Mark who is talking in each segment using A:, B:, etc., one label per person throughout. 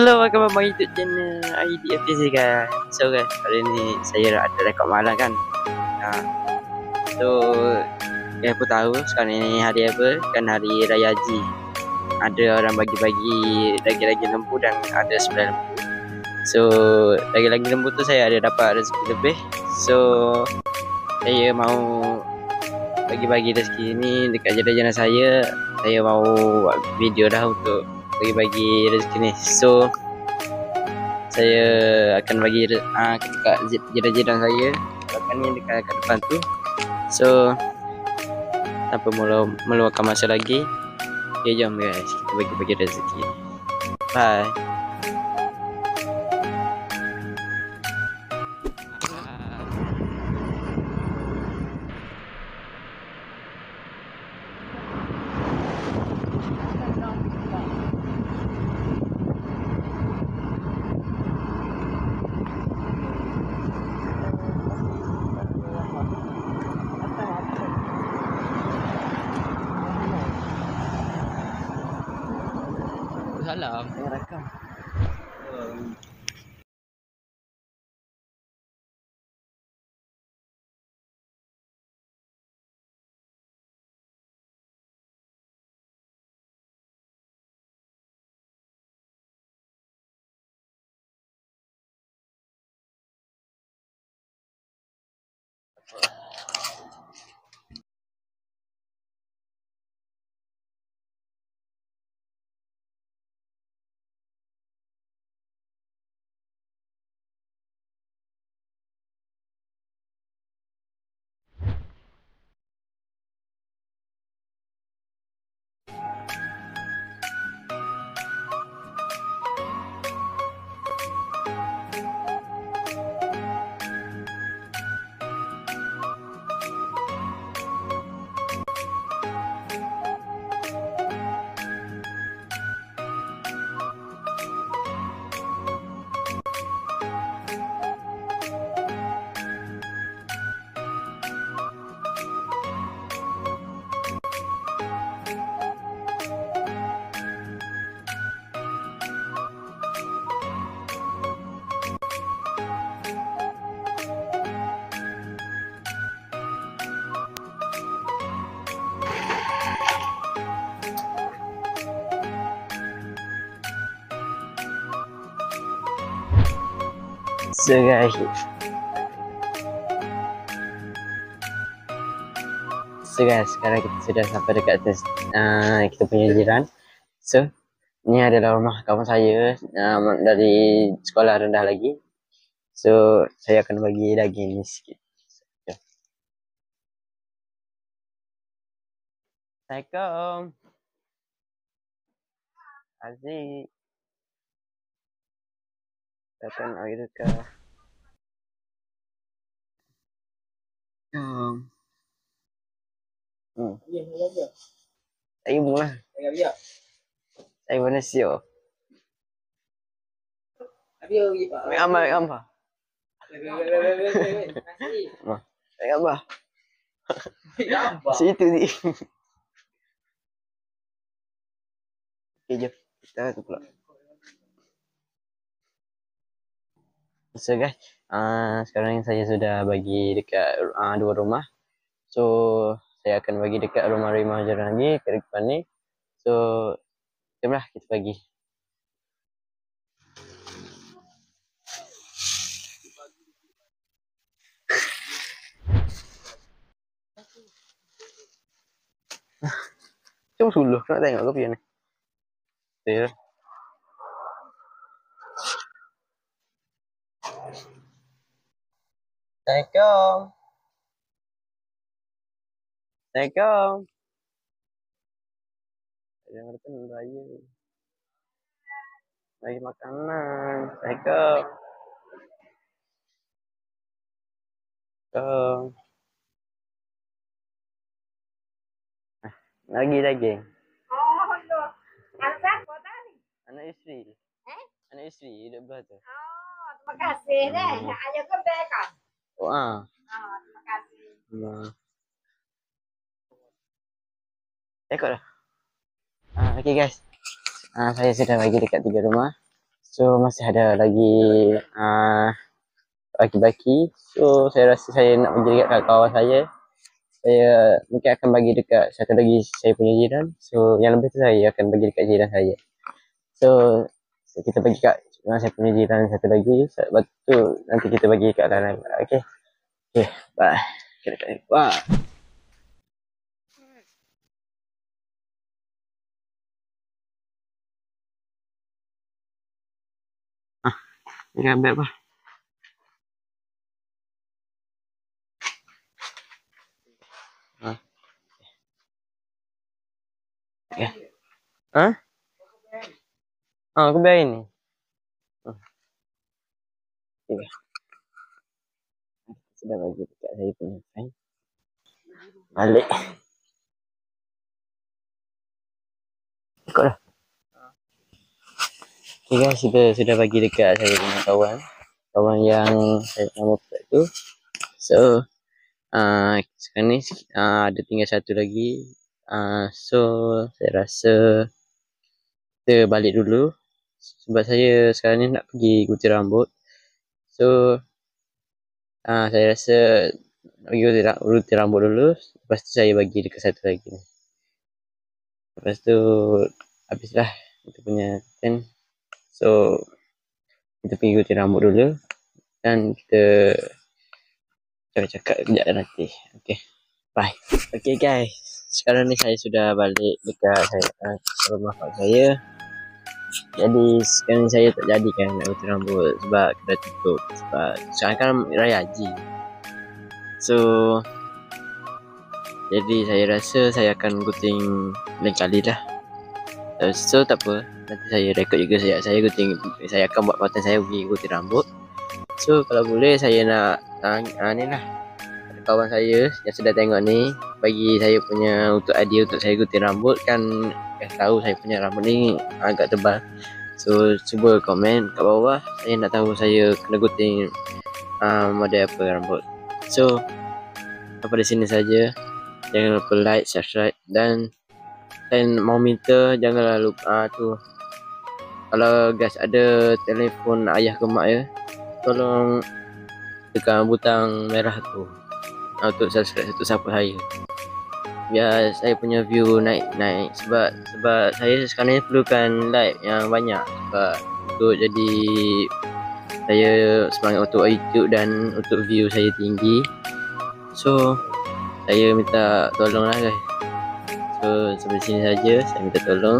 A: Hello, welcome back my YouTube channel IDFTC guys. So guys, hari ni saya ada rekod malam kan. So saya pun tahu sekarang ni hari apa, kan hari Raya Haji. Ada orang bagi-bagi lagi-lagi lembu dan ada 9 lembu. So lagi-lagi lembu tu saya ada dapat rezeki lebih. So saya mau bagi-bagi rezeki ni dekat jiran-jiran saya. Saya mau buat video dah untuk bagi-bagi rezeki ni. So saya akan bagi dekat jiran-jiran saya. Akan ni dekat depan tu. So tanpa meluangkan masa lagi, okay, jom guys, kita bagi-bagi rezeki. Bye. Salam, saya rakam. So guys, sekarang kita sudah sampai dekat kita punya jiran. So ini adalah rumah kawan saya dari sekolah rendah lagi. So saya akan bagi daging ni sikit. Assalamualaikum Aziz. Datang air ke? Saya mula. Saya mana sio? Ambil apa? Apa? Situ ni. Okay, jom. Kita tu pula. So guys, sekarang ni saya sudah bagi dekat dua rumah. So saya akan bagi dekat rumah-rumah jiran lagi ke depan ni. So jomlah kita bagi. Cuma suluh, nak tengok kopi ni. Ya. Assalamualaikum. Assalamualaikum. Yang datang raya. Bagi makanan. Assalamualaikum. Lagi daging.
B: Oh, loh. Anak siapa tadi?
A: Anak isteri. Anak isteri hidup belah tu.
B: Oh, terima kasih deh. Ayo ke kan?
A: Oh,
B: terima kasih.
A: Rekod dah. Okay guys. Saya sudah bagi dekat 3 rumah. So masih ada lagi baki-baki. So saya rasa saya nak bagi dekat kawan saya. Saya mungkin akan bagi dekat satu lagi saya punya jiran. So yang lebih tu saya akan bagi dekat jiran saya. So kita bagi kat saya punya jiran satu lagi. Lepas tu nanti kita bagi kat lain-lain. Okay. Okay. Bye. Bye. Ini ambil apa? Ya. Hah? Aku bayar ini. Okay. Sudah bagi dekat saya punya friend. Balik. Ikut lah. Okay guys, kita sudah bagi dekat saya punya kawan yang saya nama tu. So sekarang ni ada tinggal satu lagi. So saya rasa kita balik dulu sebab saya sekarang ni nak pergi gunting rambut. So saya rasa nak pergi gunting rambut dulu. Lepas tu saya bagi dekat satu lagi. Lepas tu habislah kita punya ten. So kita pergi gunting rambut dulu dan kita cakap kejap nanti. Okay, bye. Okay guys, sekarang ni saya sudah balik dekat rumah pak saya. Jadi sekarang ni saya tak jadikan nak gunting rambut sebab kena tutup. Sebab sekarang kan Raya Haji. So jadi saya rasa saya akan gunting lain kali lah. So tak apa, nanti saya rekod juga saya gunting. Saya akan buat konten saya pergi gunting rambut. So kalau boleh saya nak ni lah, ada kawan saya yang sudah tengok ni bagi saya punya untuk idea untuk saya gunting rambut. Kan tahu saya punya rambut ni agak tebal. So cuba komen kat bawah, saya nak tahu saya kena gunting model apa rambut. So sampai di sini saja. Jangan lupa like, subscribe dan saya mau minta janganlah lupa tu, kalau guys ada telefon ayah ke mak ya, tolong tekan butang merah tu untuk subscribe satu siapa saya, biar saya punya view naik sebab saya sekarang ni perlukan like yang banyak sebab untuk jadi saya semangat untuk YouTube dan untuk view saya tinggi. So saya minta tolong lah guys. So sampai sini saja saya minta tolong.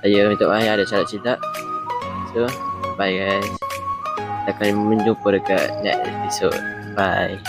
A: Saya minta maaf ada salah silap. So bye guys. Kita akan menjumpa dekat next episode. Bye.